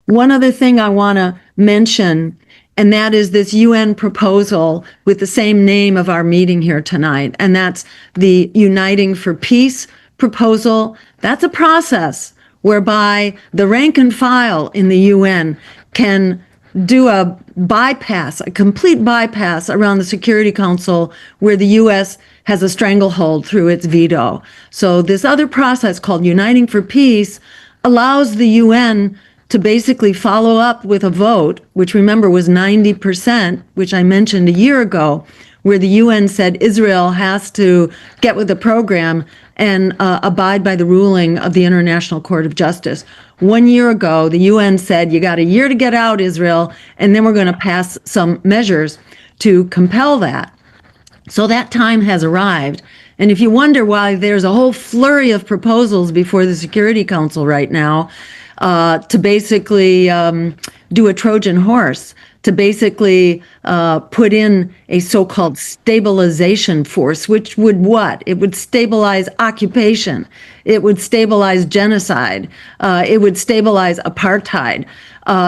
One other thing I want to mention, and that is this UN proposal with the same name of our meeting here tonight, and that's the Uniting for Peace proposal. That's a process whereby the rank and file in the UN can do a bypass, a complete bypass around the Security Council where the U.S. has a stranglehold through its veto. So this other process called Uniting for Peace allows the UN to basically follow up with a vote, which remember was 90%, which I mentioned a year ago, where the UN said Israel has to get with the program and abide by the ruling of the International Court of Justice. 1 year ago, the UN said, you got a year to get out, Israel, and then we're going to pass some measures to compel that. So that time has arrived. And if you wonder why there's a whole flurry of proposals before the Security Council right now, to basically do a Trojan horse, to basically put in a so-called stabilization force, which would what? It would stabilize occupation. It would stabilize genocide. It would stabilize apartheid.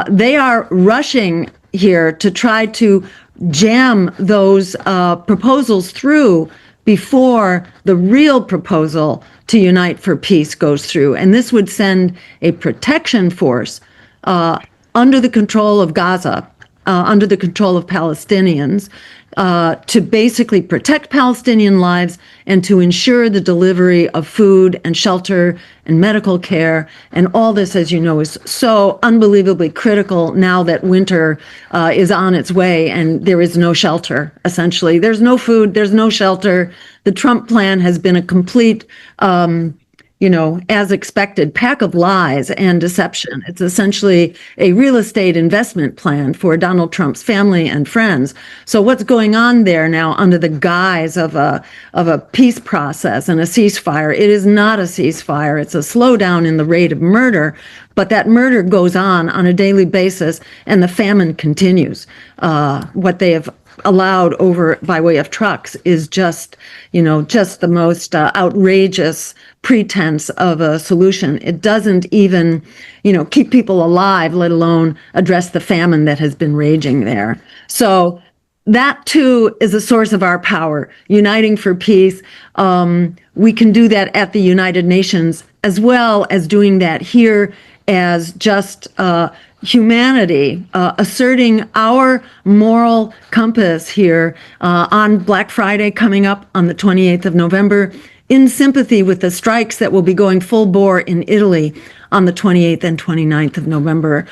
They are rushing here to try to jam those proposals through before the real proposal to unite for peace goes through. And this would send a protection force under the control of Gaza, under the control of Palestinians, to basically protect Palestinian lives and to ensure the delivery of food and shelter and medical care. And all this, as you know, is so unbelievably critical now that winter is on its way and there is no shelter, essentially. There's no food, there's no shelter. The Trump plan has been a complete as expected, pack of lies and deception. It's essentially a real estate investment plan for Donald Trump's family and friends. So what's going on there now under the guise of a peace process and a ceasefire? It is not a ceasefire. It's a slowdown in the rate of murder, but that murder goes on a daily basis, and the famine continues. What they have allowed over by way of trucks is just the most outrageous pretense of a solution. It doesn't even, keep people alive, let alone address the famine that has been raging there. So that too is a source of our power, uniting for peace. We can do that at the United Nations as well as doing that here as just humanity, asserting our moral compass here on Black Friday coming up on the 28th of November, in sympathy with the strikes that will be going full bore in Italy on the 28th and 29th of November.